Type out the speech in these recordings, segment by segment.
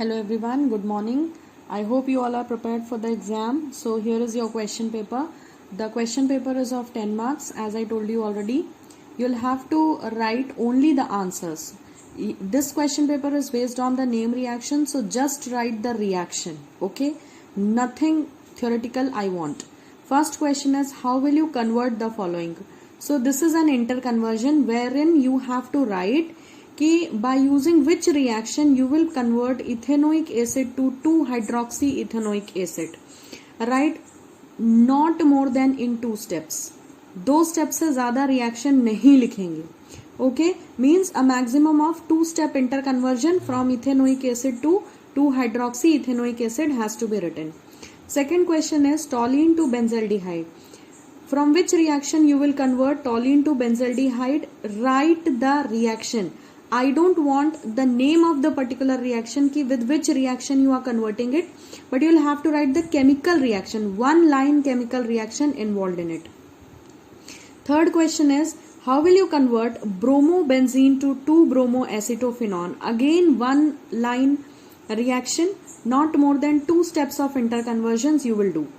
Hello everyone, good morning. I hope you all are prepared for the exam. So here is your question paper. The question paper is of 10 marks as I told you already. You'll have to write only the answers. This question paper is based on the name reaction, so just write the reaction. Okay? Nothing theoretical I want. First question is, how will you convert the following? So this is an interconversion wherein you have to write by using which reaction you will convert ethanoic acid to 2-hydroxyethanoic acid. Write not more than in 2 steps. 2 steps से ज़्यादा reaction नहीं लिखेंगे. Okay, means a maximum of 2-step interconversion from ethanoic acid to 2-hydroxyethanoic acid has to be written. Second question is toluene to benzaldehyde. From which reaction you will convert toluene to benzaldehyde? Write the reaction. I don't want the name of the particular reaction ki with which reaction you are converting it, but you will have to write the chemical reaction, one line chemical reaction involved in it. Third question is, how will you convert bromobenzene to 2-bromoacetophenone? Again, one line reaction, not more than 2 steps of interconversions you will do.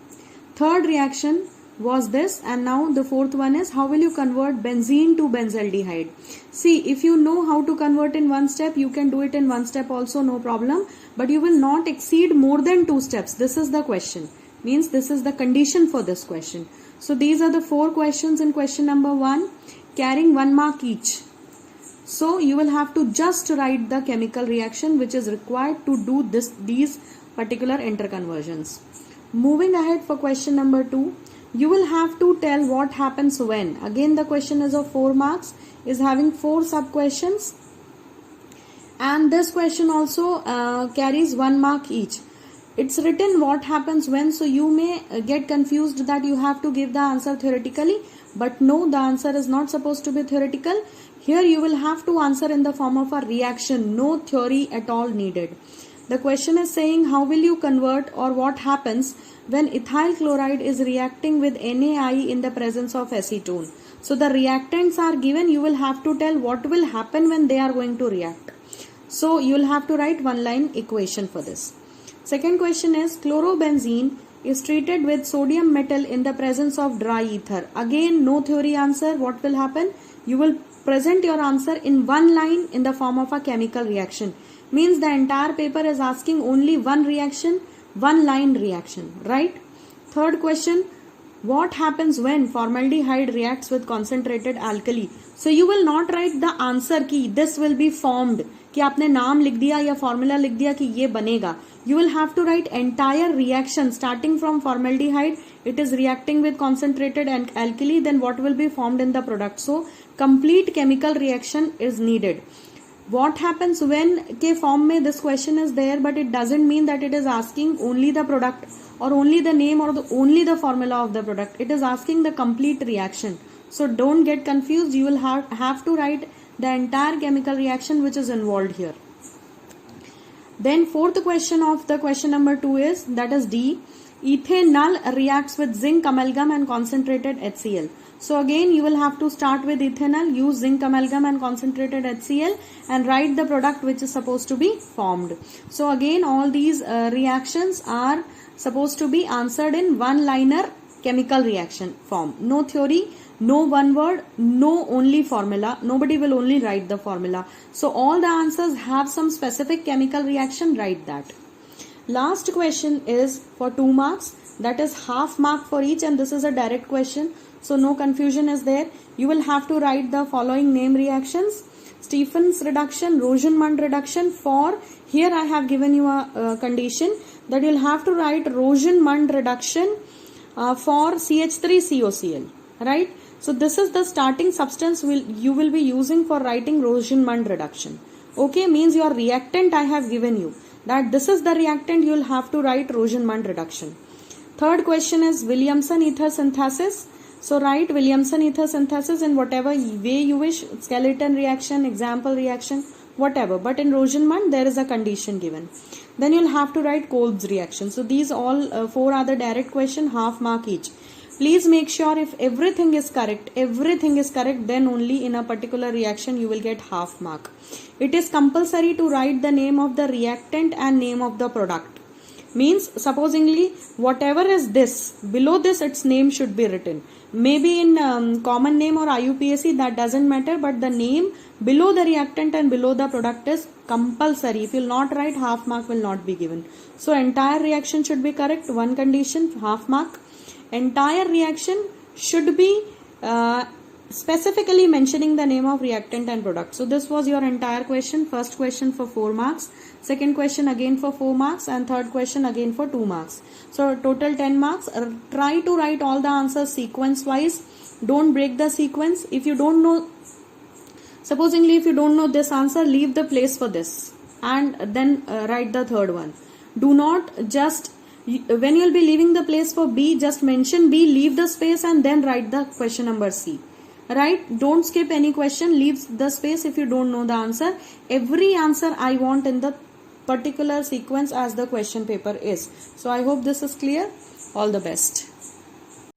Third reaction was this, and now the fourth one is, how will you convert benzene to benzaldehyde? See, if you know how to convert in 1 step, you can do it in 1 step also, no problem, but you will not exceed more than 2 steps. This is the question, means this is the condition for this question. So these are the 4 questions in question number 1, carrying 1 mark each. So you will have to just write the chemical reaction which is required to do these particular interconversions. Moving ahead for question number 2, you will have to tell what happens when. Again, the question is of 4 marks, is having 4 sub questions, and this question also carries 1 mark each. It's written what happens when, so you may get confused that you have to give the answer theoretically, but no, the answer is not supposed to be theoretical. Here you will have to answer in the form of a reaction, no theory at all needed. The question is saying, how will you convert or what happens when ethyl chloride is reacting with NaI in the presence of acetone. So the reactants are given, you will have to tell what will happen when they are going to react. So you will have to write 1 line equation for this. Second question is, chlorobenzene is treated with sodium metal in the presence of dry ether. Again, no theory answer. What will happen? You will present your answer in 1 line in the form of a chemical reaction. Means the entire paper is asking only 1 reaction, 1 line reaction, right? Third question, what happens when formaldehyde reacts with concentrated alkali? So you will not write the answer ki this will be formed, कि आपने नाम लिख दिया या formula लिख दिया कि ये बनेगा. You will have to write entire reaction starting from formaldehyde, it is reacting with concentrated and alkali, then what will be formed in the product. So complete chemical reaction is needed. What happens when के form में this question is there, but it doesn't mean that it is asking only the product or only the name or only the formula of the product. It is asking the complete reaction. So don't get confused. You will have to write the entire chemical reaction which is involved here. Then fourth question of the question number 2 is, that is D. Ethanol reacts with zinc amalgam and concentrated HCl. So again you will have to start with ethanol, use zinc amalgam and concentrated HCl and write the product which is supposed to be formed. So again all these reactions are supposed to be answered in 1-liner chemical reaction form. No theory, no 1 word, no only formula. Nobody will only write the formula. So all the answers have some specific chemical reaction, write that. Last question is for 2 marks, that is half mark for each, and this is a direct question. So no confusion is there. You will have to write the following name reactions. Stephen's reduction, Rosenmund reduction. For here I have given you a condition that you will have to write Rosenmund reduction for CH3COCl, right? So this is the starting substance you will be using for writing Rosenmund reduction. Okay, means your reactant I have given you, that this is the reactant, you will have to write Rosenmund reduction. Third question is Williamson ether synthesis. So write Williamson ether synthesis in whatever way you wish, skeleton reaction, example reaction, whatever. But in Rosenmund there is a condition given. Then you'll have to write Kolb's reaction. So these all 4 are the direct question, half mark each. Please make sure if everything is correct, then only in a particular reaction you will get half mark. It is compulsory to write the name of the reactant and name of the product. Means supposingly whatever is this, below this its name should be written. Maybe in common name or IUPAC, that doesn't matter, but the name below the reactant and below the product is compulsory. If you will not write, half mark will not be given. So entire reaction should be correct. One condition, half mark. Entire reaction should be specifically mentioning the name of reactant and product. So this was your entire question. First question for 4 marks, second question again for 4 marks, and third question again for 2 marks. So total 10 marks. Try to write all the answers sequence wise. Don't break the sequence. If you don't know, supposingly if you don't know this answer, leave the place for this and then write the third one. Do not just, when you will be leaving the place for B, just mention B, leave the space and then write the question number C. Right? Don't skip any question, leave the space if you don't know the answer. Every answer I want in the particular sequence as the question paper is. So I hope this is clear. All the best.